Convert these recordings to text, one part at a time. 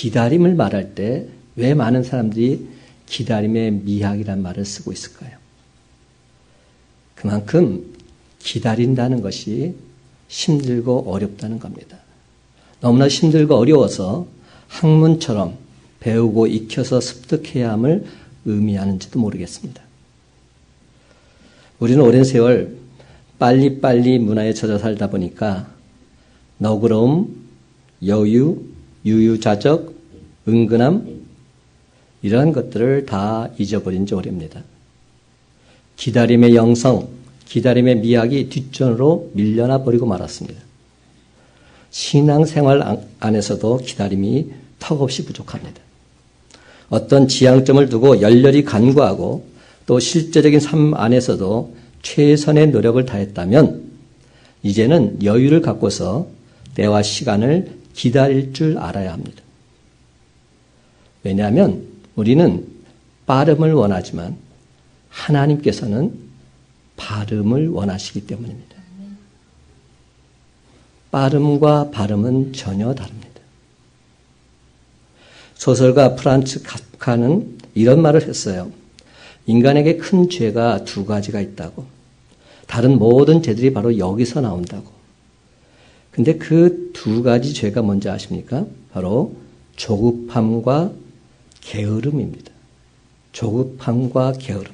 기다림을 말할 때 왜 많은 사람들이 기다림의 미학이란 말을 쓰고 있을까요? 그만큼 기다린다는 것이 힘들고 어렵다는 겁니다. 너무나 힘들고 어려워서 학문처럼 배우고 익혀서 습득해야 함을 의미하는지도 모르겠습니다. 우리는 오랜 세월 빨리빨리 문화에 젖어 살다 보니까 너그러움, 여유, 유유자적, 은근함 이러한 것들을 다 잊어버린 지 오래입니다. 기다림의 영성, 기다림의 미학이 뒷전으로 밀려나 버리고 말았습니다. 신앙생활 안에서도 기다림이 턱없이 부족합니다. 어떤 지향점을 두고 열렬히 간구하고 또 실제적인 삶 안에서도 최선의 노력을 다했다면 이제는 여유를 갖고서 때와 시간을 기다릴 줄 알아야 합니다. 왜냐하면 우리는 빠름을 원하지만 하나님께서는 발음을 원하시기 때문입니다. 빠름과 발음은 전혀 다릅니다. 소설가 프란츠 카프카는 이런 말을 했어요. 인간에게 큰 죄가 두 가지가 있다고. 다른 모든 죄들이 바로 여기서 나온다고. 근데 그 두 가지 죄가 뭔지 아십니까? 바로 조급함과 게으름입니다. 조급함과 게으름.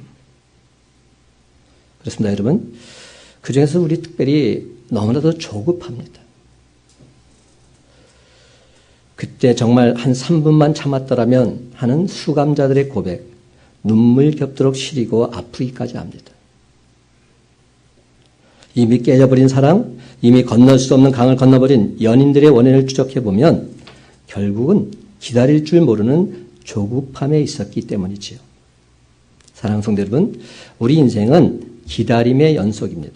그렇습니다, 여러분. 그 중에서 우리 특별히 너무나도 조급합니다. 그때 정말 한 3분만 참았더라면 하는 수감자들의 고백, 눈물 겹도록 시리고 아프기까지 합니다. 이미 깨져버린 사랑, 이미 건널 수 없는 강을 건너버린 연인들의 원인을 추적해보면 결국은 기다릴 줄 모르는 조급함에 있었기 때문이지요. 사랑하는 성도 여러분, 우리 인생은 기다림의 연속입니다.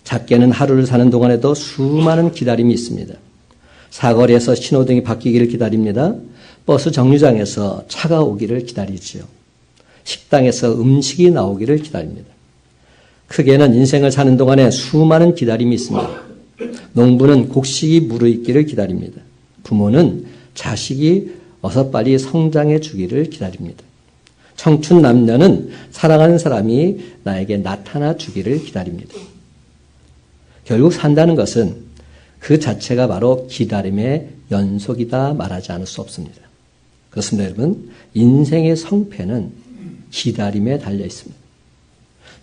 작게는 하루를 사는 동안에도 수많은 기다림이 있습니다. 사거리에서 신호등이 바뀌기를 기다립니다. 버스 정류장에서 차가 오기를 기다리지요. 식당에서 음식이 나오기를 기다립니다. 크게는 인생을 사는 동안에 수많은 기다림이 있습니다. 농부는 곡식이 무르익기를 기다립니다. 부모는 자식이 어서 빨리 성장해 주기를 기다립니다. 청춘 남녀는 사랑하는 사람이 나에게 나타나 주기를 기다립니다. 결국 산다는 것은 그 자체가 바로 기다림의 연속이다 말하지 않을 수 없습니다. 그렇습니다, 여러분. 인생의 성패는 기다림에 달려 있습니다.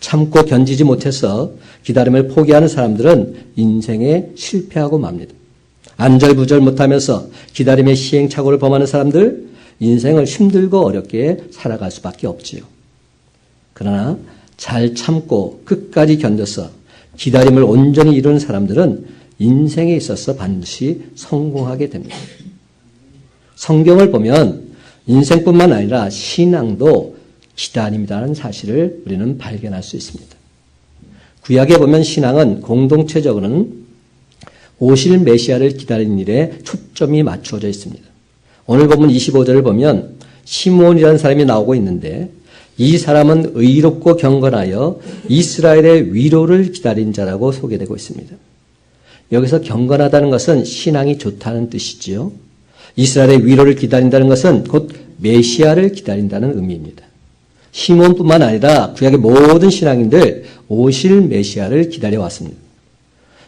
참고 견디지 못해서 기다림을 포기하는 사람들은 인생에 실패하고 맙니다. 안절부절 못하면서 기다림의 시행착오를 범하는 사람들, 인생을 힘들고 어렵게 살아갈 수밖에 없지요. 그러나 잘 참고 끝까지 견뎌서 기다림을 온전히 이루는 사람들은 인생에 있어서 반드시 성공하게 됩니다. 성경을 보면 인생뿐만 아니라 신앙도 기다림이라는 사실을 우리는 발견할 수 있습니다. 구약에 보면 신앙은 공동체적으로는 오실 메시아를 기다리는 일에 초점이 맞추어져 있습니다. 오늘 본문 25절을 보면 시므온이라는 사람이 나오고 있는데 이 사람은 의롭고 경건하여 이스라엘의 위로를 기다린 자라고 소개되고 있습니다. 여기서 경건하다는 것은 신앙이 좋다는 뜻이지요. 이스라엘의 위로를 기다린다는 것은 곧 메시아를 기다린다는 의미입니다. 시몬뿐만 아니라 구약의 모든 신앙인들 오실 메시아를 기다려왔습니다.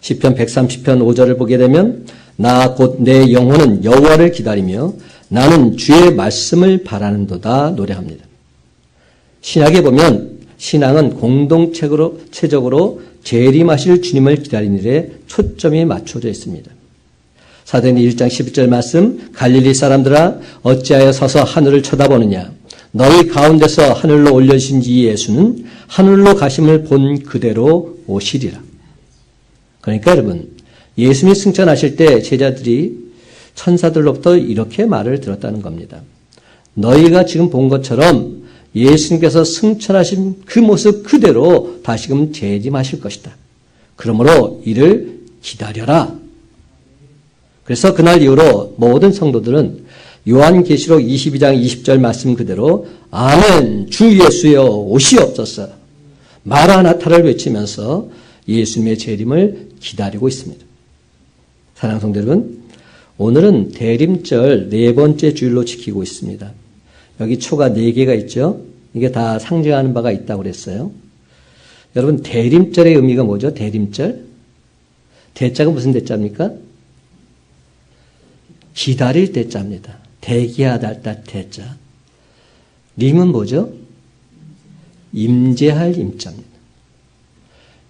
시편 130편 5절을 보게 되면 나 곧 내 영혼은 여호와를 기다리며 나는 주의 말씀을 바라는도다 노래합니다. 신약에 보면 신앙은 공동체적으로 재림하실 주님을 기다리는 일에 초점이 맞춰져 있습니다. 사도행전 1장 11절 말씀 갈릴리 사람들아 어찌하여 서서 하늘을 쳐다보느냐 너희 가운데서 하늘로 올려주신 이 예수는 하늘로 가심을 본 그대로 오시리라. 그러니까 여러분 예수님이 승천하실 때 제자들이 천사들로부터 이렇게 말을 들었다는 겁니다. 너희가 지금 본 것처럼 예수님께서 승천하신 그 모습 그대로 다시금 재림하실 것이다. 그러므로 이를 기다려라. 그래서 그날 이후로 모든 성도들은 요한계시록 22장 20절 말씀 그대로 아멘 주 예수여 오시옵소서 마라나타를 외치면서 예수님의 재림을 기다리고 있습니다. 사랑하는 성도 여러분, 오늘은 대림절 네 번째 주일로 지키고 있습니다. 여기 초가 네 개가 있죠. 이게 다 상징하는 바가 있다고 그랬어요. 여러분, 대림절의 의미가 뭐죠? 대림절? 대자가 무슨 대자입니까? 기다릴 대자입니다. 대기하다 대자. 림은 뭐죠? 임재할 임자입니다.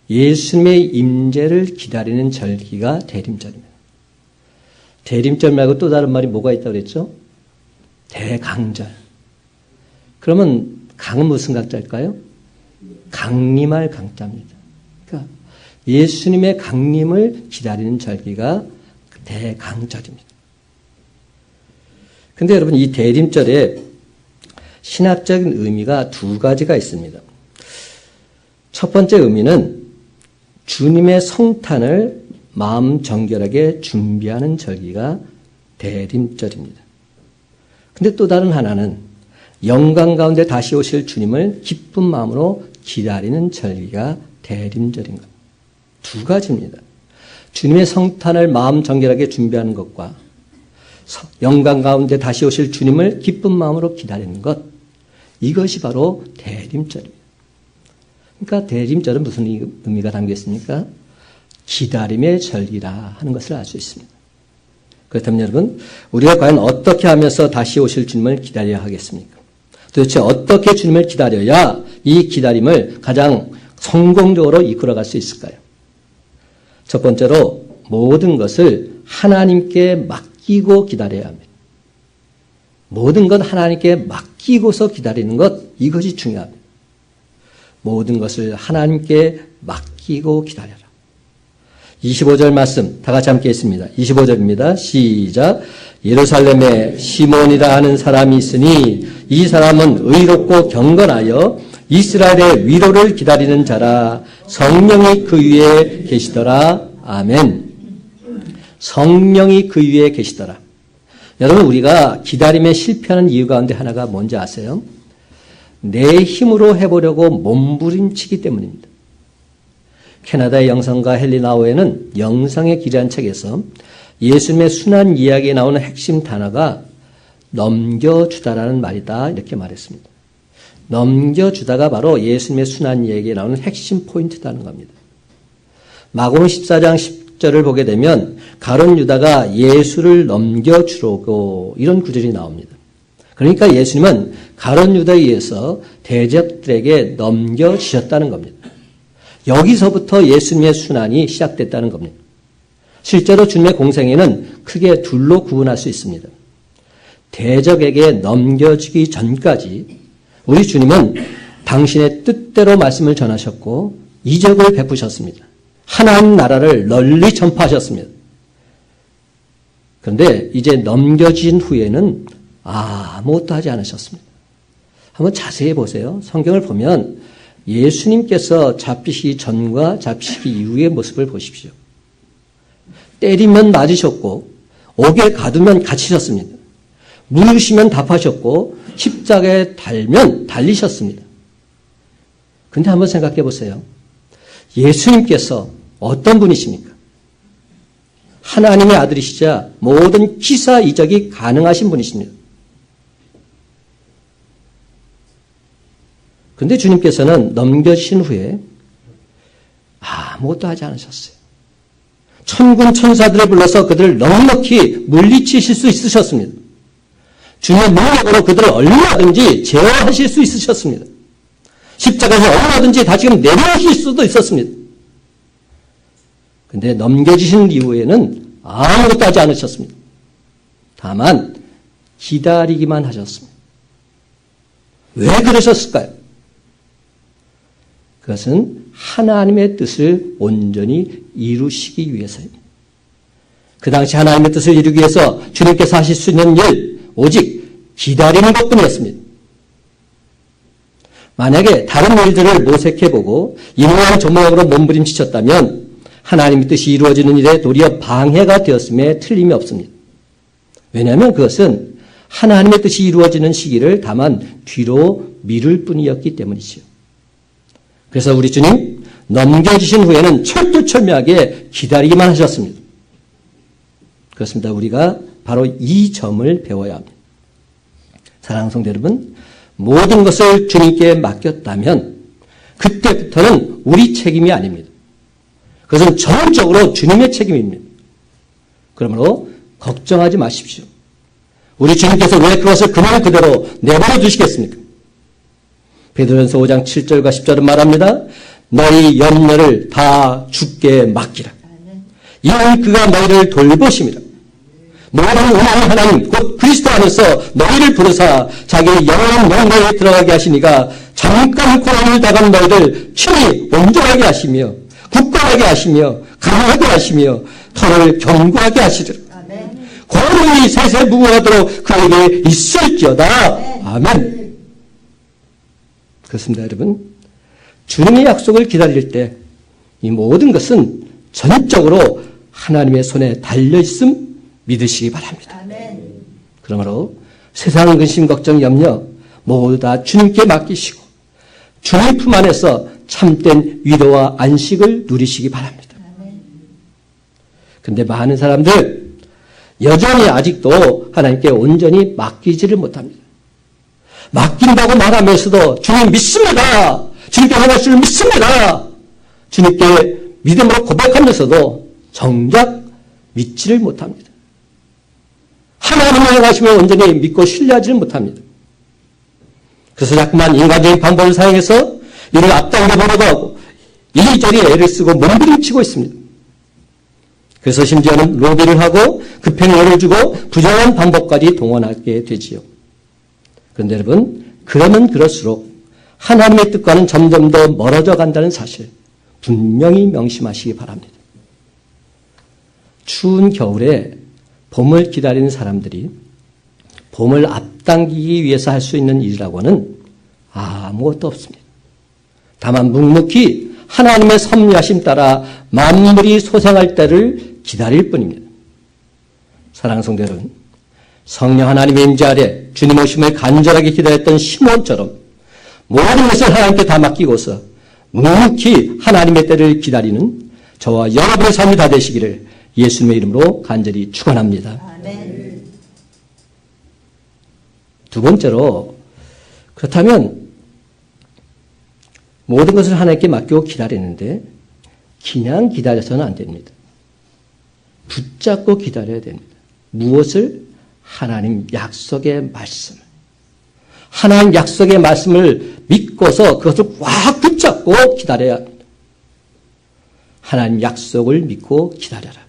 예수님의 임재를 기다리는 절기가 대림절입니다. 대림절 말고 또 다른 말이 뭐가 있다고 그랬죠? 대강절. 그러면 강은 무슨 강자일까요? 강림할 강자입니다. 그러니까 예수님의 강림을 기다리는 절기가 대강절입니다. 근데 여러분, 이 대림절에 신학적인 의미가 두 가지가 있습니다. 첫 번째 의미는 주님의 성탄을 마음 정결하게 준비하는 절기가 대림절입니다. 근데 또 다른 하나는 영광 가운데 다시 오실 주님을 기쁜 마음으로 기다리는 절기가 대림절인 것. 두 가지입니다. 주님의 성탄을 마음 정결하게 준비하는 것과 영광 가운데 다시 오실 주님을 기쁜 마음으로 기다리는 것. 이것이 바로 대림절입니다. 그러니까 대림절은 무슨 의미가 담겨 있습니까? 기다림의 절기라 하는 것을 알 수 있습니다. 그렇다면 여러분, 우리가 과연 어떻게 하면서 다시 오실 주님을 기다려야 하겠습니까? 도대체 어떻게 주님을 기다려야 이 기다림을 가장 성공적으로 이끌어갈 수 있을까요? 첫 번째로 모든 것을 하나님께 맡기고 기다려야 합니다. 모든 것 하나님께 맡기고서 기다리는 것, 이것이 중요합니다. 모든 것을 하나님께 맡기고 기다려라. 25절 말씀 다 같이 함께 했습니다. 25절입니다. 시작. 예루살렘에 시몬이라 하는 사람이 있으니 이 사람은 의롭고 경건하여 이스라엘의 위로를 기다리는 자라. 성령이 그 위에 계시더라. 아멘. 성령이 그 위에 계시더라. 여러분, 우리가 기다림에 실패하는 이유 가운데 하나가 뭔지 아세요? 내 힘으로 해보려고 몸부림치기 때문입니다. 캐나다의 영성가 헨리 나우에는 영성의 길이라는 책에서 예수님의 순환 이야기에 나오는 핵심 단어가 넘겨주다라는 말이다, 이렇게 말했습니다. 넘겨주다가 바로 예수님의 순환 이야기에 나오는 핵심 포인트라는 겁니다. 마가복음 14장 10절을 보게 되면 가룟 유다가 예수를 넘겨주려고, 이런 구절이 나옵니다. 그러니까 예수님은 가룟 유다에 의해서 대적들에게 넘겨주셨다는 겁니다. 여기서부터 예수님의 순환이 시작됐다는 겁니다. 실제로 주님의 공생애는 크게 둘로 구분할 수 있습니다. 대적에게 넘겨주기 전까지 우리 주님은 당신의 뜻대로 말씀을 전하셨고 이적을 베푸셨습니다. 하나님 나라를 널리 전파하셨습니다. 그런데 이제 넘겨진 후에는 아무것도 하지 않으셨습니다. 한번 자세히 보세요. 성경을 보면 예수님께서 잡히시기 전과 잡히시기 이후의 모습을 보십시오. 때리면 맞으셨고 옥에 가두면 갇히셨습니다. 물으시면 답하셨고 십자가에 달면 달리셨습니다. 그런데 한번 생각해 보세요. 예수님께서 어떤 분이십니까? 하나님의 아들이시자 모든 기사 이적이 가능하신 분이십니다. 그런데 주님께서는 넘겨주신 후에 아무것도 하지 않으셨어요. 천군 천사들을 불러서 그들을 넉넉히 물리치실 수 있으셨습니다. 주님의 능력으로 그들을 얼마든지 제어하실 수 있으셨습니다. 십자가에서 얼마든지 다시금 내려오실 수도 있었습니다. 그런데 넘겨주신 이후에는 아무것도 하지 않으셨습니다. 다만 기다리기만 하셨습니다. 왜 그러셨을까요? 그것은 하나님의 뜻을 온전히 이루시기 위해서입니다. 그 당시 하나님의 뜻을 이루기 위해서 주님께서 하실 수 있는 일, 오직 기다리는 것뿐이었습니다. 만약에 다른 일들을 모색해보고 이러한 조목으로 몸부림치셨다면 하나님의 뜻이 이루어지는 일에 도리어 방해가 되었음에 틀림이 없습니다. 왜냐하면 그것은 하나님의 뜻이 이루어지는 시기를 다만 뒤로 미룰 뿐이었기 때문이지요. 그래서 우리 주님 넘겨주신 후에는 철두철미하게 기다리기만 하셨습니다. 그렇습니다. 우리가 바로 이 점을 배워야 합니다. 사랑하는 성도 여러분, 모든 것을 주님께 맡겼다면 그때부터는 우리 책임이 아닙니다. 그것은 전적으로 주님의 책임입니다. 그러므로 걱정하지 마십시오. 우리 주님께서 왜 그것을 그냥 그대로 내버려 두시겠습니까? 베드로전서 5장 7절과 10절은 말합니다. 너희 염려를 다 주께 맡기라. 이는 그가 너희를 돌보심이라. 모든 은혜의 하나님 곧 그리스도 안에서 너희를 부르사 자기 영원한 영광에 들어가게 하시니가 잠깐 고난을 당한 너희를 친히 온전하게 하시며 굳건하게 하시며 강하게 하시며 터를 견고하게 하시리라. 고난이 세세무궁하도록 그에게 있을지어다. 아멘. 그렇습니다, 여러분. 주님의 약속을 기다릴 때 이 모든 것은 전적으로 하나님의 손에 달려있음 믿으시기 바랍니다. 그러므로 세상 근심, 걱정, 염려 모두 다 주님께 맡기시고 주님 품 안에서 참된 위로와 안식을 누리시기 바랍니다. 그런데 많은 사람들 여전히 아직도 하나님께 온전히 맡기지를 못합니다. 맡긴다고 말하면서도 주님 믿습니다. 주님께 행하실 줄 믿습니다. 주님께 믿음으로 고백하면서도 정작 믿지를 못합니다. 하나님을 행하시면 온전히 믿고 신뢰하지를 못합니다. 그래서 자꾸만 인간적인 방법을 사용해서 이를 앞당겨 보려고 하고 이리저리 애를 쓰고 몸부림치고 있습니다. 그래서 심지어는 로비를 하고 급행료를 주고 부정한 방법까지 동원하게 되지요. 그런데 여러분, 그러면 그럴수록 하나님의 뜻과는 점점 더 멀어져 간다는 사실 분명히 명심하시기 바랍니다. 추운 겨울에 봄을 기다리는 사람들이 봄을 앞당기기 위해서 할 수 있는 일이라고는 아무것도 없습니다. 다만 묵묵히 하나님의 섭리하심 따라 만물이 소생할 때를 기다릴 뿐입니다. 사랑하는 성도 여러분, 성령 하나님의 임재 아래 주님 오심을 간절하게 기다렸던 시몬처럼 모든 것을 하나님께 다 맡기고서 묵묵히 하나님의 때를 기다리는 저와 여러분의 삶이 다 되시기를 예수님의 이름으로 간절히 축원합니다. 아멘. 두 번째로, 그렇다면 모든 것을 하나님께 맡기고 기다리는데 그냥 기다려서는 안 됩니다. 붙잡고 기다려야 됩니다. 무엇을? 하나님 약속의 말씀을. 하나님 약속의 말씀을 믿고서 그것을 꽉 붙잡고 기다려야 합니다. 하나님 약속을 믿고 기다려라.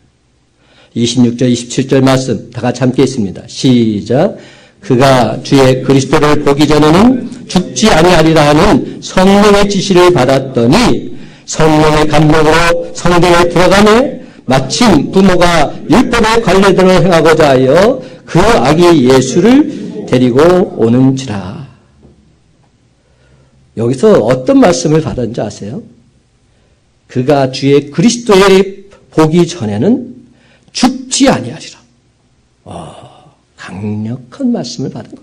26절, 27절 말씀 다 같이 함께 있습니다. 시작. 그가 주의 그리스도를 보기 전에는 죽지 아니하리라 하는 성령의 지시를 받았더니 성령의 감동으로 성경에 들어가매 마침 부모가 율법의 관례대로 행하고자 하여 그 아기 예수를 데리고 오는지라. 여기서 어떤 말씀을 받았는지 아세요? 그가 주의 그리스도를 보기 전에는 죽지 아니하리라. 강력한 말씀을 받은 것.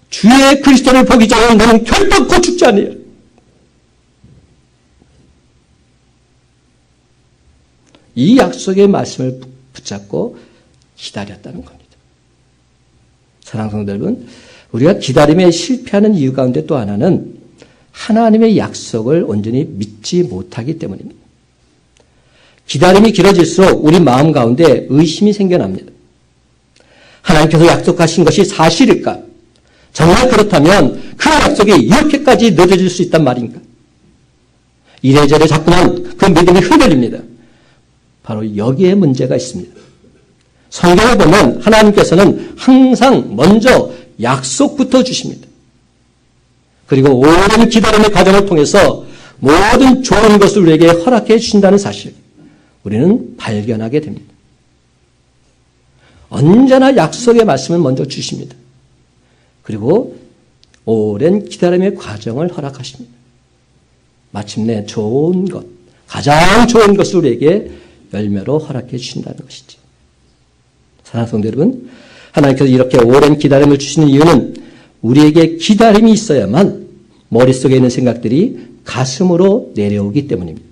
주의 그리스도를 보기 전에는 너는 결단코 죽지 아니하리라. 이 약속의 말씀을 붙잡고 기다렸다는 겁니다. 사랑하는 성도 여러분, 우리가 기다림에 실패하는 이유 가운데 또 하나는 하나님의 약속을 온전히 믿지 못하기 때문입니다. 기다림이 길어질수록 우리 마음 가운데 의심이 생겨납니다. 하나님께서 약속하신 것이 사실일까? 정말 그렇다면 그 약속이 이렇게까지 늦어질 수 있단 말인가? 이래저래 자꾸만 그 믿음이 흔들립니다. 바로 여기에 문제가 있습니다. 성경을 보면 하나님께서는 항상 먼저 약속부터 주십니다. 그리고 오랜 기다림의 과정을 통해서 모든 좋은 것을 우리에게 허락해 주신다는 사실, 우리는 발견하게 됩니다. 언제나 약속의 말씀을 먼저 주십니다. 그리고 오랜 기다림의 과정을 허락하십니다. 마침내 좋은 것, 가장 좋은 것을 우리에게 열매로 허락해 주신다는 것이죠. 사랑하는 성도 여러분, 하나님께서 이렇게 오랜 기다림을 주시는 이유는 우리에게 기다림이 있어야만 머릿속에 있는 생각들이 가슴으로 내려오기 때문입니다.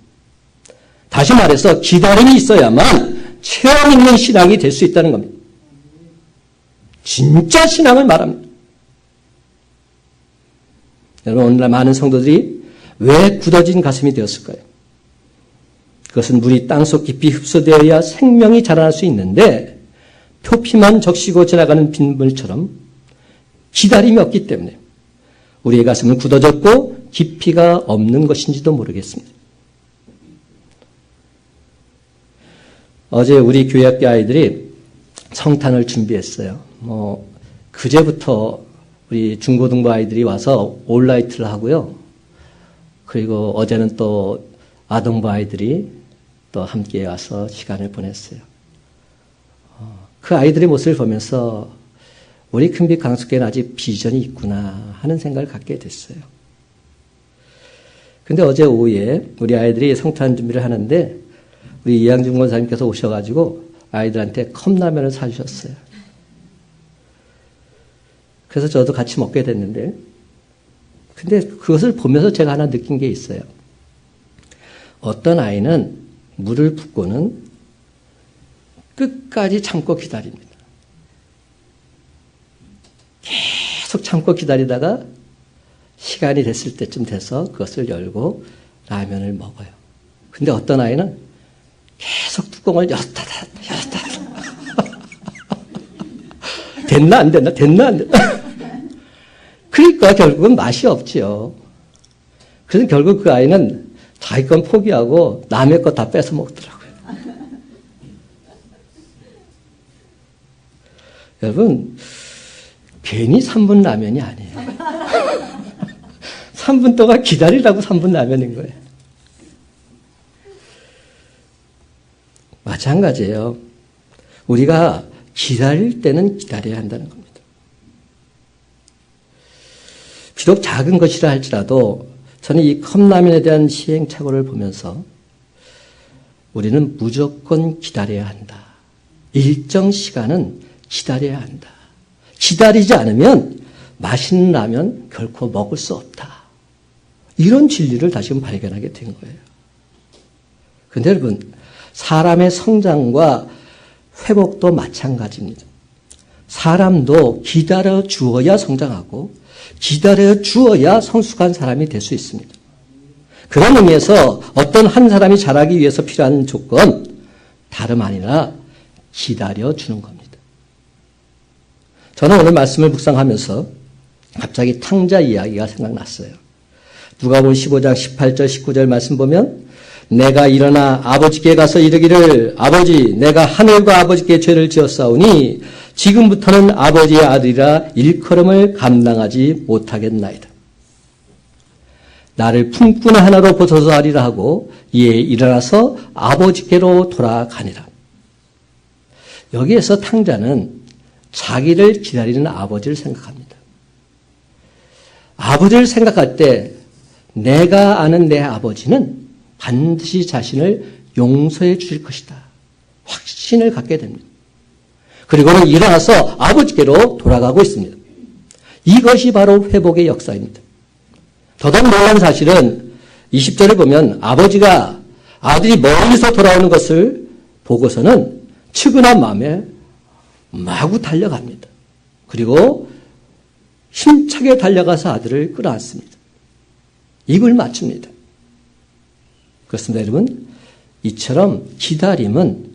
다시 말해서 기다림이 있어야만 체험 있는 신앙이 될 수 있다는 겁니다. 진짜 신앙을 말합니다. 여러분, 오늘날 많은 성도들이 왜 굳어진 가슴이 되었을까요? 그것은 물이 땅속 깊이 흡수되어야 생명이 자라날 수 있는데 표피만 적시고 지나가는 빗물처럼 기다림이 없기 때문에 우리의 가슴은 굳어졌고 깊이가 없는 것인지도 모르겠습니다. 어제 우리 교회학교 아이들이 성탄을 준비했어요. 그제부터 우리 중고등부 아이들이 와서 올라이트를 하고요. 그리고 어제는 또 아동부 아이들이 또 함께 와서 시간을 보냈어요. 그 아이들의 모습을 보면서 우리 큰빛 강속교회는 아직 비전이 있구나 하는 생각을 갖게 됐어요. 근데 어제 오후에 우리 아이들이 성탄 준비를 하는데 우리 이양준 권사님께서 오셔가지고 아이들한테 컵라면을 사주셨어요. 그래서 저도 같이 먹게 됐는데, 근데 그것을 보면서 제가 하나 느낀 게 있어요. 어떤 아이는 물을 붓고는 끝까지 참고 기다립니다. 계속 참고 기다리다가 시간이 됐을 때쯤 돼서 그것을 열고 라면을 먹어요. 근데 어떤 아이는 계속 뚜껑을 열었다 됐나 안 됐나 그러니까 결국은 맛이 없지요. 그래서 결국 그 아이는 자기 건 포기하고 남의 거 다 뺏어 먹더라고요. 여러분, 괜히 3분 라면이 아니에요. 3분 동안 기다리라고 3분 라면인 거예요. 마찬가지예요. 우리가 기다릴 때는 기다려야 한다는 겁니다. 비록 작은 것이라 할지라도 저는 이 컵라면에 대한 시행착오를 보면서 우리는 무조건 기다려야 한다. 일정 시간은 기다려야 한다. 기다리지 않으면 맛있는 라면 결코 먹을 수 없다. 이런 진리를 다시금 발견하게 된 거예요. 그런데 여러분, 사람의 성장과 회복도 마찬가지입니다. 사람도 기다려 주어야 성장하고 기다려 주어야 성숙한 사람이 될 수 있습니다. 그런 의미에서 어떤 한 사람이 자라기 위해서 필요한 조건, 다름 아니라 기다려 주는 겁니다. 저는 오늘 말씀을 묵상하면서 갑자기 탕자 이야기가 생각났어요. 누가복음 15장 18절 19절 말씀 보면 내가 일어나 아버지께 가서 이르기를 아버지 내가 하늘과 아버지께 죄를 지었사오니 지금부터는 아버지의 아들이라 일컬음을 감당하지 못하겠나이다. 나를 품꾼 하나로 보소서 하리라 하고 이에 일어나서 아버지께로 돌아가니라. 여기에서 탕자는 자기를 기다리는 아버지를 생각합니다. 아버지를 생각할 때 내가 아는 내 아버지는 반드시 자신을 용서해 주실 것이다. 확신을 갖게 됩니다. 그리고는 일어나서 아버지께로 돌아가고 있습니다. 이것이 바로 회복의 역사입니다. 더더욱 놀라운 사실은 20절에 보면 아버지가 아들이 멀리서 돌아오는 것을 보고서는 측은한 마음에 마구 달려갑니다. 그리고 힘차게 달려가서 아들을 끌어안습니다. 입을 맞춥니다. 그렇습니다, 여러분. 이처럼 기다림은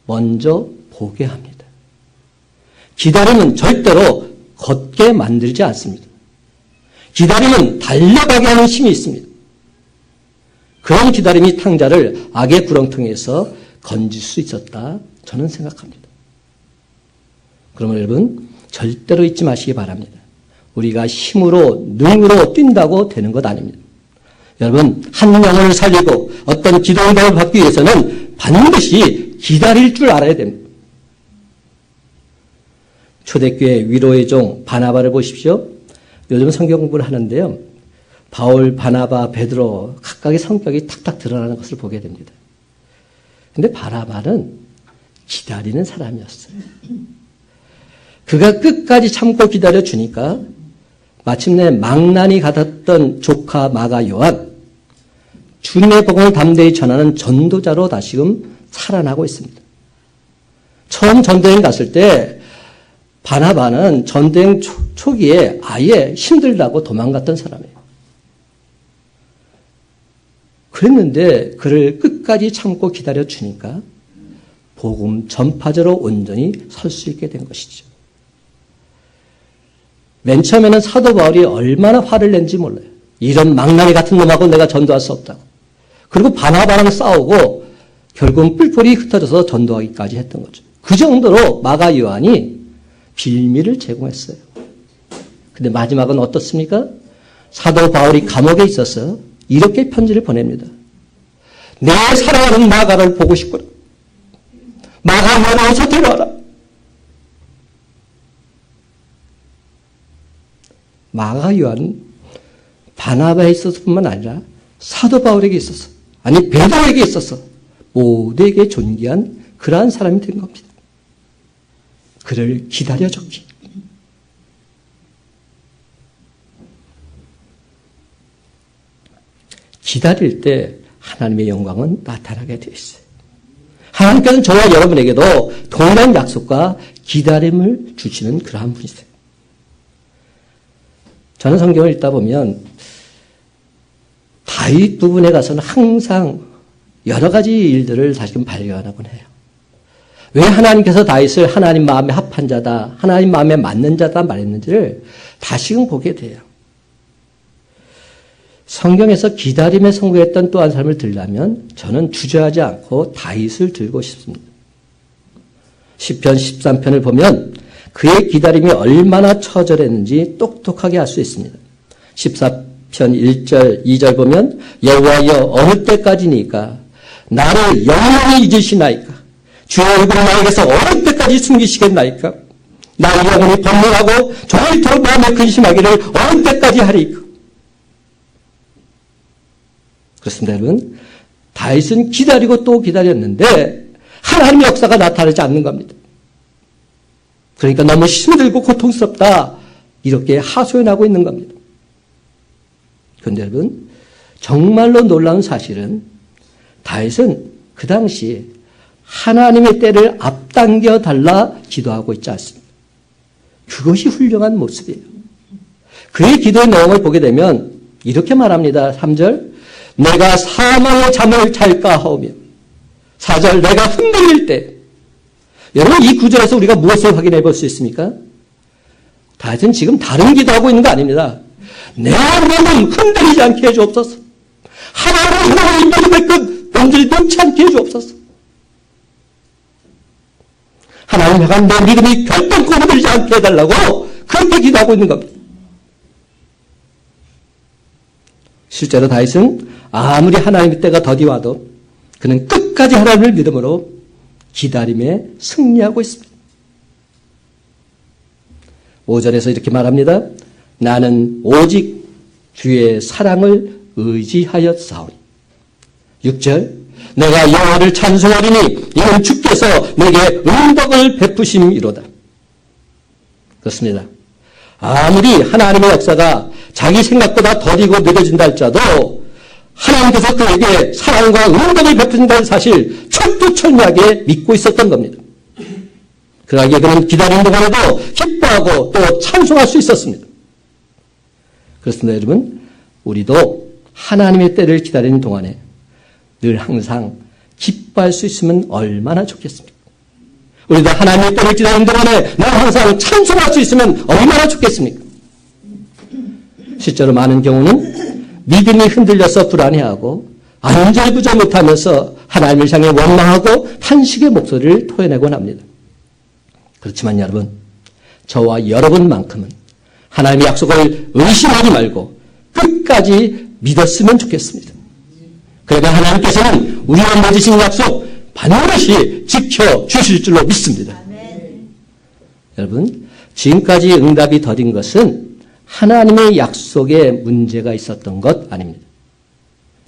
먼저 보게 합니다. 기다림은 절대로 걷게 만들지 않습니다. 기다림은 달려가게 하는 힘이 있습니다. 그런 기다림이 탕자를 악의 구렁텅이에서 건질 수 있었다, 저는 생각합니다. 그러면 여러분, 절대로 잊지 마시기 바랍니다. 우리가 힘으로, 능으로 뛴다고 되는 것 아닙니다. 여러분, 한 영혼을 살리고 어떤 기도응답을 받기 위해서는 반드시 기다릴 줄 알아야 됩니다. 초대교회 위로의 종 바나바를 보십시오. 요즘 성경 공부를 하는데요. 바울, 바나바, 베드로 각각의 성격이 탁탁 드러나는 것을 보게 됩니다. 그런데 바나바는 기다리는 사람이었어요. 그가 끝까지 참고 기다려 주니까 마침내 망난이 같았던 조카 마가 요한, 주님의 복음을 담대히 전하는 전도자로 다시금 살아나고 있습니다. 처음 전도행 갔을 때 바나바는 전도행 초기에 아예 힘들다고 도망갔던 사람이에요. 그랬는데 그를 끝까지 참고 기다려 주니까 복음 전파자로 온전히 설 수 있게 된 것이죠. 맨 처음에는 사도 바울이 얼마나 화를 낸지 몰라요. 이런 망나니 같은 놈하고 내가 전도할 수 없다고. 그리고 바나바랑 싸우고 결국은 뿔뿔이 흩어져서 전도하기까지 했던 거죠. 그 정도로 마가 요한이 빌미를 제공했어요. 근데 마지막은 어떻습니까? 사도 바울이 감옥에 있어서 이렇게 편지를 보냅니다. 내 사랑하는 마가를 보고 싶구나. 마가 어서 데려와라. 마가 요한은 바나바에 있어서 뿐만 아니라 사도 바울에게 있어서, 아니 베드로에게 있어서 모두에게 존귀한 그러한 사람이 된 겁니다. 그를 기다려줬기. 기다릴 때 하나님의 영광은 나타나게 되어 있어요. 하나님께서는 저와 여러분에게도 동일한 약속과 기다림을 주시는 그러한 분이세요. 저는 성경을 읽다 보면 다윗 부분에 가서는 항상 여러 가지 일들을 다시금 발견하곤 해요. 왜 하나님께서 다윗을 하나님 마음에 합한 자다, 하나님 마음에 맞는 자다 말했는지를 다시금 보게 돼요. 성경에서 기다림에 성공했던 또 한 사람을 들려면 저는 주저하지 않고 다윗을 들고 싶습니다. 시편 13편을 보면 그의 기다림이 얼마나 처절했는지 똑똑하게 알 수 있습니다. 14편 1절, 2절 보면 여호와여 어느 때까지니까 나를 영원히 잊으시나이까 주의 얼굴을 나에게서 어느 때까지 숨기시겠나이까 나 영원히 번뇌하고 종일토록 마음에 근심하기를 어느 때까지 하리까. 그렇습니다, 여러분. 다윗은 기다리고 또 기다렸는데 하나님의 역사가 나타나지 않는 겁니다. 그러니까 너무 힘들고 고통스럽다 이렇게 하소연하고 있는 겁니다. 그런데 여러분, 정말로 놀라운 사실은 다윗은 그 당시 하나님의 때를 앞당겨 달라 기도하고 있지 않습니다. 그것이 훌륭한 모습이에요. 그의 기도의 내용을 보게 되면 이렇게 말합니다. 3절 내가 사망의 잠을 잘까 하오며 4절 내가 흔들릴 때. 여러분 이 구절에서 우리가 무엇을 확인해 볼 수 있습니까? 다윗은 지금 다른 기도하고 있는 거 아닙니다. 내 몸은 흔들리지 않게 해주옵소서. 하나님의 인도를 뱉건 온전히 놓지 않게 해주옵소서. 하나님 향한 내 믿음이 결단코 흔들리지 않게 해달라고 그렇게 기도하고 있는 겁니다. 실제로 다윗은 아무리 하나님의 때가 더디와도 그는 끝까지 하나님을 믿음으로 기다림에 승리하고 있습니다. 5절에서 이렇게 말합니다. 나는 오직 주의 사랑을 의지하여 싸우리. 6절 내가 여호와를 찬송하리니 이는 주께서 내게 은덕을 베푸심이로다. 그렇습니다. 아무리 하나님의 역사가 자기 생각보다 더디고 느려진다 할지라도 하나님께서 그에게 사랑과 은덕을 베푸신다는 사실 철두철미하게 믿고 있었던 겁니다. 그러기에 그는 기다리는 동안에도 기뻐하고 또 찬송할 수 있었습니다. 그렇습니다, 여러분. 우리도 하나님의 때를 기다리는 동안에 늘 항상 기뻐할 수 있으면 얼마나 좋겠습니까? 우리도 하나님의 때를 기다리는 동안에 늘 항상 찬송할 수 있으면 얼마나 좋겠습니까? 실제로 많은 경우는 믿음이 흔들려서 불안해하고 안절부절 못하면서 하나님을 향해 원망하고 탄식의 목소리를 토해내곤 합니다. 그렇지만 여러분, 저와 여러분만큼은 하나님의 약속을 의심하지 말고 끝까지 믿었으면 좋겠습니다. 그러나 하나님께서는 우리와 맺으신 약속 반드시 지켜주실 줄로 믿습니다. 여러분, 지금까지 응답이 더딘 것은 하나님의 약속에 문제가 있었던 것 아닙니다.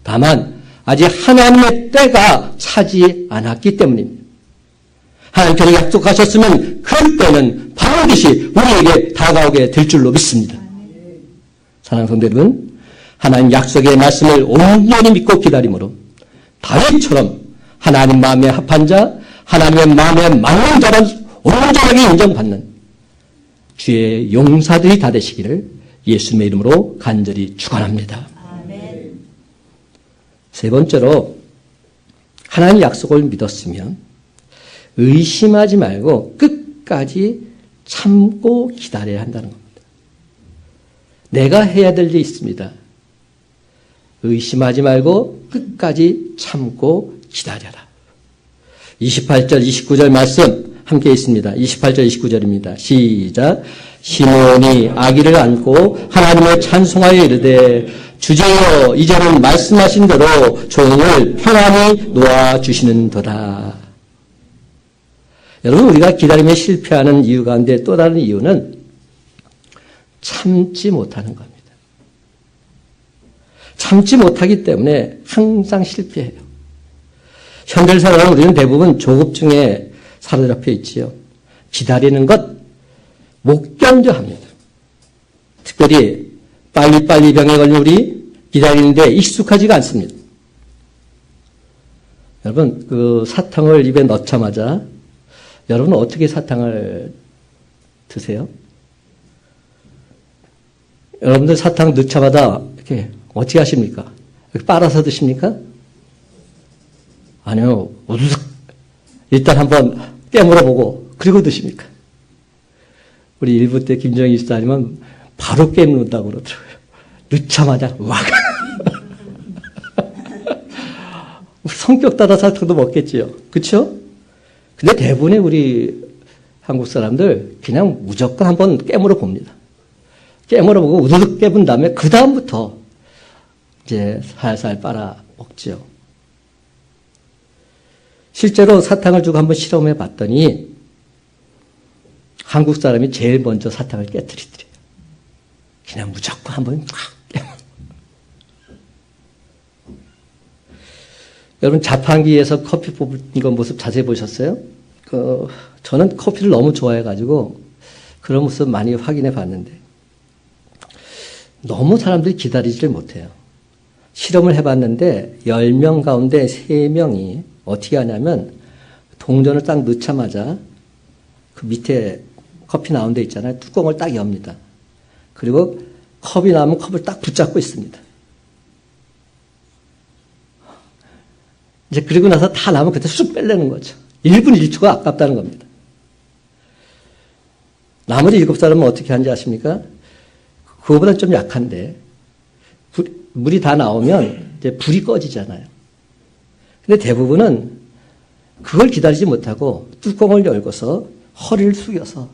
다만 아직 하나님의 때가 차지 않았기 때문입니다. 하나님께서 약속하셨으면 그 때는 반드시 우리에게 다가오게 될 줄로 믿습니다. 사랑하는 성도 여러분, 하나님 약속의 말씀을 온전히 믿고 기다림으로 다윗처럼 하나님 마음에 합한 자, 하나님의 마음에 맞는 자는 온전하게 인정받는 주의 용사들이 다 되시기를 예수님의 이름으로 간절히 축원합니다. 아멘. 세 번째로 하나님의 약속을 믿었으면 의심하지 말고 끝까지 참고 기다려야 한다는 겁니다. 내가 해야 될 일이 있습니다. 의심하지 말고 끝까지 참고 기다려라. 28절, 29절 말씀 함께 있습니다. 28절, 29절입니다. 시작. 시므온이 아기를 안고 하나님을 찬송하여 이르되 주제여 이제는 말씀하신 대로 종을 평안히 놓아주시는도다. 여러분, 우리가 기다림에 실패하는 이유 가운데 또 다른 이유는 참지 못하는 겁니다. 참지 못하기 때문에 항상 실패해요. 현대 사람은 우리는 대부분 조급증에 사로잡혀 있지요. 기다리는 것 못 견뎌 합니다. 특별히 빨리빨리 병에 걸린 우리 기다리는데 익숙하지가 않습니다. 여러분, 그 사탕을 입에 넣자마자 여러분은 어떻게 사탕을 드세요? 여러분들 사탕 넣자마자 이렇게 어떻게 하십니까? 이렇게 빨아서 드십니까? 아니요. 우르륵 일단 한번 깨물어 보고 그리고 드십니까? 우리 일부 때 김정희 집사님은 바로 깨물는다고 그러더라고요. 넣자마자 막. 성격 따라 사탕도 먹겠지요. 그렇죠? 근데 대부분의 우리 한국 사람들 그냥 무조건 한번 깨물어 봅니다. 깨물어 보고 우르륵 깨문 다음에 그 다음부터 이제 살살 빨아 먹죠. 실제로 사탕을 주고 한번 실험해 봤더니 한국 사람이 제일 먼저 사탕을 깨뜨리더래요. 그냥 무조건 한번 확 깨물어. 여러분 자판기에서 커피 뽑는 거 모습 자세히 보셨어요? 저는 커피를 너무 좋아해가지고 그런 모습 많이 확인해 봤는데 너무 사람들이 기다리지를 못해요. 실험을 해봤는데 10명 가운데 3명이 어떻게 하냐면 동전을 딱 넣자마자 그 밑에 커피 나온 데 있잖아요. 뚜껑을 딱 엽니다. 그리고 컵이 나오면 컵을 딱 붙잡고 있습니다. 이제 그리고 나서 다 나오면 그때 쑥 빼려는 거죠. 1분 1초가 아깝다는 겁니다. 나머지 7사람은 어떻게 하는지 아십니까? 그거보다 좀 약한데 물이 다 나오면 이제 불이 꺼지잖아요. 근데 대부분은 그걸 기다리지 못하고 뚜껑을 열고서 허리를 숙여서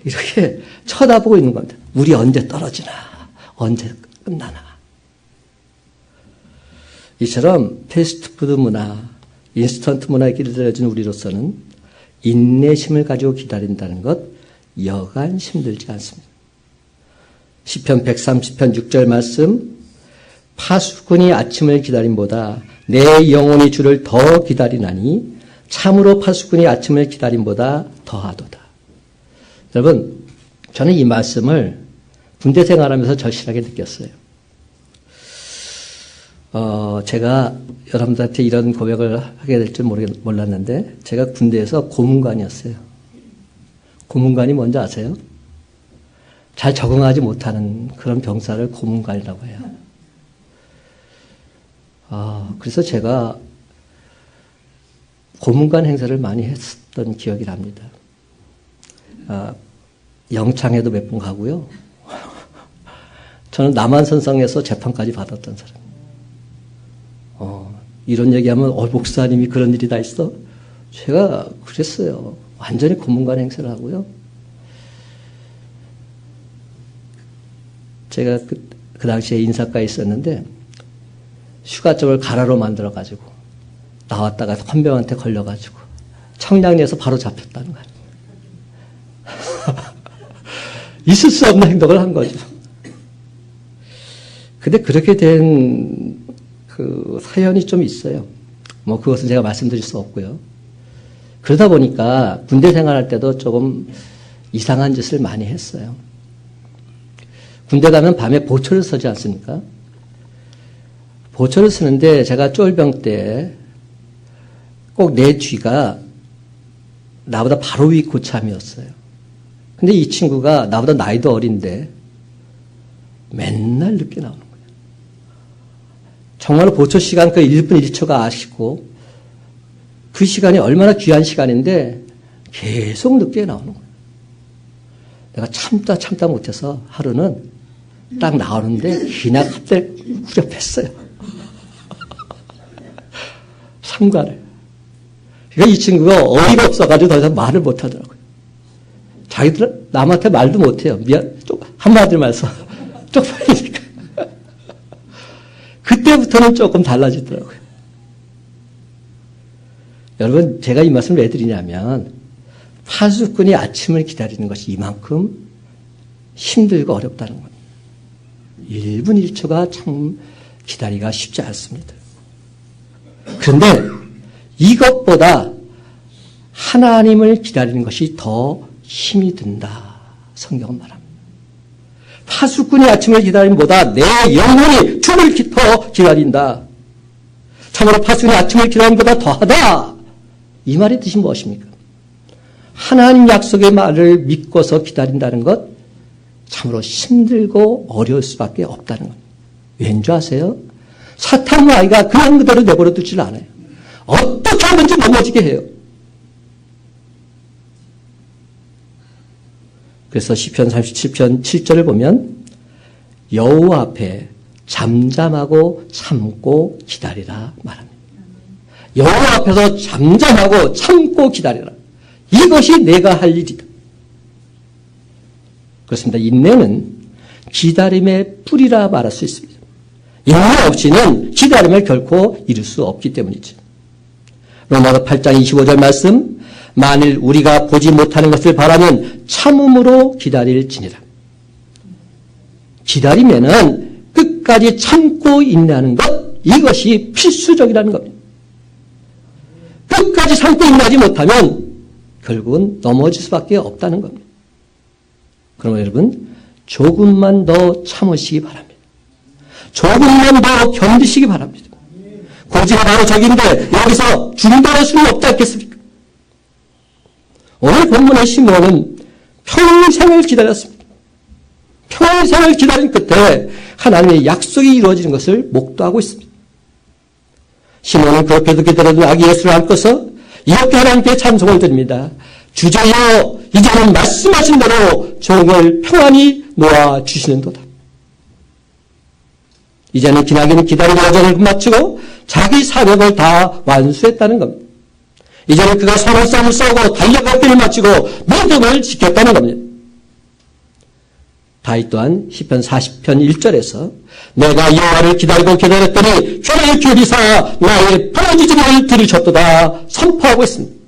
이렇게 쳐다보고 있는 겁니다. 물이 언제 떨어지나, 언제 끝나나. 이처럼 패스트푸드 문화, 인스턴트 문화에 길들여진 우리로서는 인내심을 가지고 기다린다는 것 여간 힘들지 않습니다. 시편 130편 6절 말씀, 파수꾼이 아침을 기다림보다 내 영혼이 주를 더 기다리나니 참으로 파수꾼이 아침을 기다림보다 더하도다. 여러분, 저는 이 말씀을 군대 생활하면서 절실하게 느꼈어요. 제가 여러분들한테 이런 고백을 하게 될 줄 몰랐는데 제가 군대에서 고문관이었어요. 고문관이 뭔지 아세요? 잘 적응하지 못하는 그런 병사를 고문관이라고 해요. 그래서 제가 고문관 행사를 많이 했었던 기억이 납니다. 영창에도 몇 번 가고요. 저는 남한선상에서 재판까지 받았던 사람이에요. 이런 얘기하면 목사님이 그런 일이 다 있어? 제가 그랬어요. 완전히 고문관 행세를 하고요. 제가 그 당시에 인사과에 있었는데 휴가증을 가라로 만들어가지고 나왔다가 헌병한테 걸려가지고 청량리에서 바로 잡혔다는 거예요. 있을 수 없는 행동을 한 거죠. 근데 그렇게 된 그 사연이 좀 있어요. 그것은 제가 말씀드릴 수 없고요. 그러다 보니까 군대 생활할 때도 조금 이상한 짓을 많이 했어요. 군대 가면 밤에 보초를 서지 않습니까? 보초를 쓰는데 제가 쫄병 때 꼭 내 뒤가 나보다 바로 위 고참이었어요. 근데 이 친구가 나보다 나이도 어린데 맨날 늦게 나오는 거예요. 정말로 보초 시간 그 1분 1초가 아쉽고 그 시간이 얼마나 귀한 시간인데 계속 늦게 나오는 거예요. 내가 참다 못해서 하루는 딱 나오는데 그냥 갑자기 후려팼어요. 상관을. 그러니까 이 친구가 어이가 없어가지고 더 이상 말을 못하더라고요. 자기들 남한테 말도 못해요. 한마디로 말해서 쪽팔리니까. 그때부터는 조금 달라지더라고요. 여러분, 제가 이 말씀을 왜 드리냐면 파수꾼이 아침을 기다리는 것이 이만큼 힘들고 어렵다는 겁니다. 1분 1초가 참 기다리기가 쉽지 않습니다. 그런데 이것보다 하나님을 기다리는 것이 더 힘이 든다. 성경은 말합니다. 파수꾼이 아침을 기다리는 보다 내 영혼이 주를 더 기다린다. 참으로 파수꾼이 아침을 기다리는 보다 더하다. 이 말의 뜻이 무엇입니까? 하나님 약속의 말을 믿고서 기다린다는 것 참으로 힘들고 어려울 수밖에 없다는 겁니다. 왠지 아세요? 사탄의 아이가 그냥 그대로 내버려 두질 않아요. 어떻게 하든지 넘어지게 해요. 그래서 시편 37편 7절을 보면 여호와 앞에 잠잠하고 참고 기다리라 말합니다. 여호와 앞에서 잠잠하고 참고 기다리라. 이것이 내가 할 일이다. 그렇습니다. 인내는 기다림의 뿌리라 말할 수 있습니다. 인내 없이는 기다림을 결코 이룰 수 없기 때문이죠. 로마서 8장 25절 말씀, 만일 우리가 보지 못하는 것을 바라면 참음으로 기다릴지니라. 기다리면은 끝까지 참고 인내하는 것, 이것이 필수적이라는 겁니다. 끝까지 참고 인내하지 못하면 결국은 넘어질 수밖에 없다는 겁니다. 그러면 여러분, 조금만 더 참으시기 바랍니다. 조금만 더 견디시기 바랍니다. 고지가 바로 저기인데 여기서 중단할 수는 없지 않겠습니까? 오늘 본문의 시몬은 평생을 기다렸습니다. 평생을 기다린 끝에 하나님의 약속이 이루어지는 것을 목도하고 있습니다. 시몬은 그렇게도 기다려둔 아기 예수를 안고서 이렇게 하나님께 찬송을 드립니다. 주저여 이제는 말씀하신 대로 종을 평안히 놓아주시는도다. 이제는 기나긴 기다린 여정을 마치고 자기 사역을 다 완수했다는 겁니다. 이제는 그가 선한 싸움을 싸우고 달려갈 마치고 모독을 지켰다는 겁니다. 다윗 또한 시편 40편 1절에서 내가 여호와를 기다리고 기다렸더니 주의 귀리사 나의 부르짖음을 들으셨도다 선포하고 있습니다.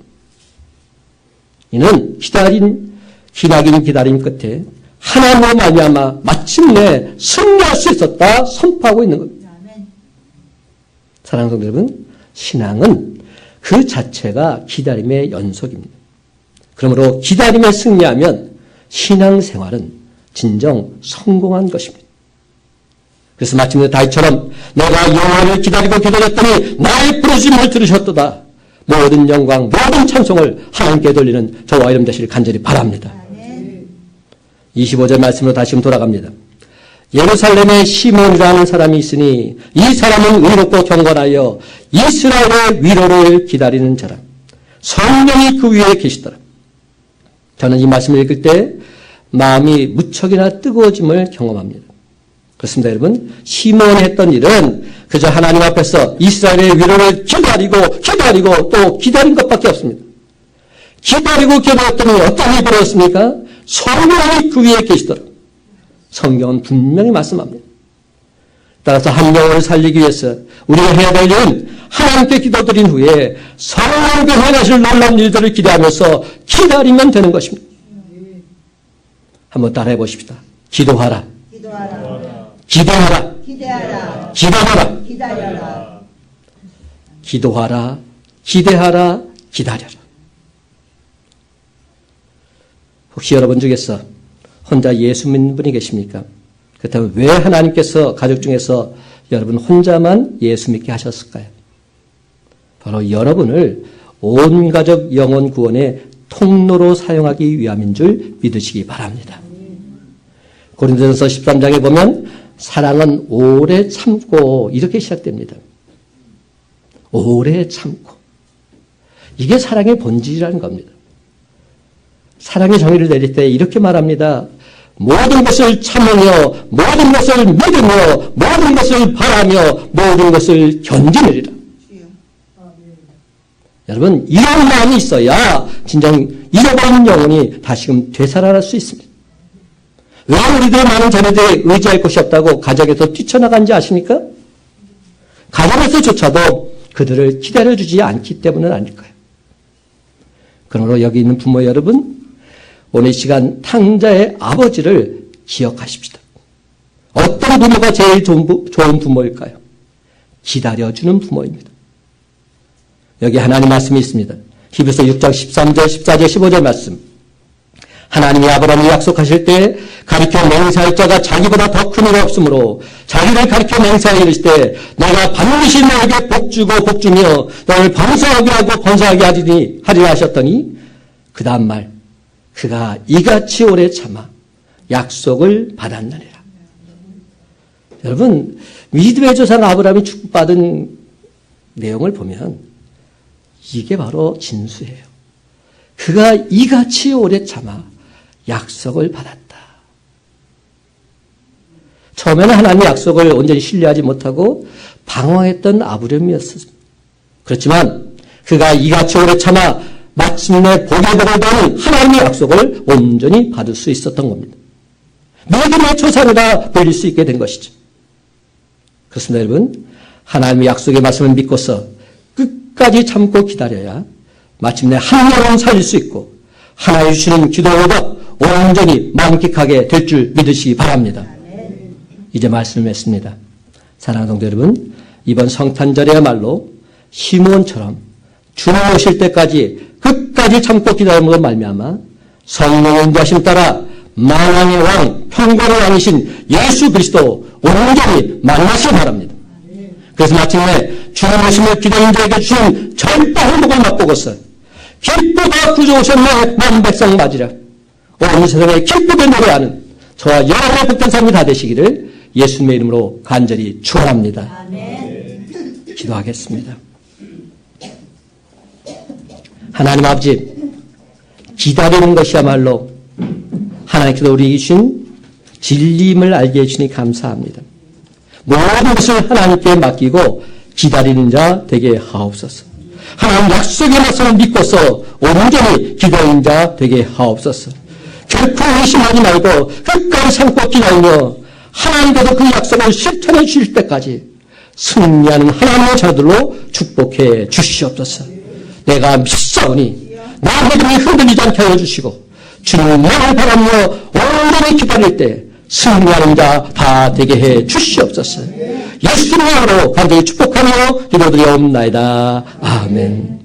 이는 기나긴 기다림 끝에 하나님으로 말미암아 마침내 승리할 수 있었다 선포하고 있는 겁니다. 사랑하는 성도 여러분, 신앙은 그 자체가 기다림의 연속입니다. 그러므로 기다림에 승리하면 신앙생활은 진정 성공한 것입니다. 그래서 마침내 다윗처럼 내가 여호와를 기다리고 기다렸더니 나의 부르짖음을 들으셨도다. 모든 영광, 모든 찬송을 하나님께 돌리는 저와 여러분 되시길 간절히 바랍니다. 25절 말씀으로 다시금 돌아갑니다. 예루살렘에 시몬이라는 사람이 있으니 이 사람은 의롭고 경건하여 이스라엘의 위로를 기다리는 자라. 성령이 그 위에 계시더라. 저는 이 말씀을 읽을 때 마음이 무척이나 뜨거워짐을 경험합니다. 그렇습니다, 여러분. 시몬이 했던 일은 그저 하나님 앞에서 이스라엘의 위로를 기다리고 또 기다린 것밖에 없습니다. 기다리고 기다렸더니 어떤 일이 벌어졌습니까? 성령이 그 위에 계시더라. 성경은 분명히 말씀합니다. 따라서 한 영혼을 살리기 위해서 우리가 해야 될 일은 하나님께 기도드린 후에 성령께 행하실 놀라운 일들을 기대하면서 기다리면 되는 것입니다. 한번 따라해 보십시다. 기도하라. 기도하라. 기도하라. 기다려라. 기도하라. 기대하라. 기다려라. 혹시 여러분 중에서 혼자 예수 믿는 분이 계십니까? 그렇다면 왜 하나님께서 가족 중에서 여러분 혼자만 예수 믿게 하셨을까요? 바로 여러분을 온 가족 영혼 구원의 통로로 사용하기 위함인 줄 믿으시기 바랍니다. 고린도전서 13장에 보면 사랑은 오래 참고 이렇게 시작됩니다. 오래 참고. 이게 사랑의 본질이라는 겁니다. 사랑의 정의를 내릴 때 이렇게 말합니다. 모든 것을 참으며 모든 것을 믿으며 모든 것을 바라며 모든 것을 견디느리라. 여러분, 이런 마음이 있어야 진정 잃어버린 영혼이 다시금 되살아날 수 있습니다. 왜 우리들의 많은 자녀들이 의지할 곳이 없다고 가정에서 뛰쳐나간지 아십니까? 가정에서조차도 그들을 기다려주지 않기 때문은 아닐까요? 그러므로 여기 있는 부모 여러분, 오늘 시간 탕자의 아버지를 기억하십시다. 어떤 부모가 제일 좋은 부모일까요? 기다려주는 부모입니다. 여기 하나님 말씀이 있습니다. 히브리서 6장 13절, 14절, 15절 말씀. 하나님이 아브라함을 약속하실 때 가르쳐 맹세할 자가 자기보다 더 큰 이가 없으므로 자기를 가르쳐 맹세하여 이르실 때 내가 반드시 너에게 복주고 복주며 너를 번성하게 하고 번성하게 하리라 하셨더니 그 다음 말 그가 이같이 오래 참아 약속을 받았느니라. 여러분, 믿음의 조상 아브라함이 축복받은 내용을 보면 이게 바로 진수예요. 그가 이같이 오래 참아 약속을 받았다. 처음에는 하나님의 약속을 온전히 신뢰하지 못하고 방황했던 아브라함이었습니다. 그렇지만 그가 이같이 오래 참아 마침내 복의 복을 더하는 하나님의 약속을 온전히 받을 수 있었던 겁니다. 믿음의 조상이라 불릴 수 있게 된 것이죠. 그렇습니다, 여러분. 하나님의 약속의 말씀을 믿고서 끝까지 참고 기다려야 마침내 한 영혼 살릴 수 있고 하나님 주시는 기도의 응답 온전히 만끽하게 될 줄 믿으시기 바랍니다. 이제 말씀을 맺습니다. 사랑하는 성도 여러분, 이번 성탄절이야말로 시므온처럼 주님 오실 때까지 끝까지 참고 기다림으로 말미암아 성령의 인도하심 따라 만왕의 왕, 평강의 왕이신 예수 그리스도 온전히 만나시기 바랍니다. 그래서 마침내 주님 오심을 기다리는 자에게 주신 절대한 복을 맛보고서 기쁘다 구주 오셨네 만 백성 맞으라. 온 세상에 기쁘게 노래하는 저와 여러분의 복된 삶이 다 되시기를 예수님의 이름으로 간절히 축원합니다. 기도하겠습니다. 하나님 아버지, 기다리는 것이야말로 하나님께서 우리에게 주신 진리임을 알게 해주시니 감사합니다. 모든 것을 하나님께 맡기고 기다리는 자 되게 하옵소서. 하나님 약속의 말씀을 믿고서 온전히 기다리는 자 되게 하옵소서. 결코 의심하지 말고 끝까지 참고 기다리며 하나님께서 그 약속을 실천해 주실 때까지 승리하는 하나님의 자들로 축복해 주시옵소서. 내가 믿사오니 내 믿음이 흔들리지 않게 하여 주시고 주님을 바라며 온전히 기다릴 때 승리하는 자 다 되게 해 주시옵소서. 예수님의 이름으로 간절히 축복하며 기도드리옵나이다. 아멘.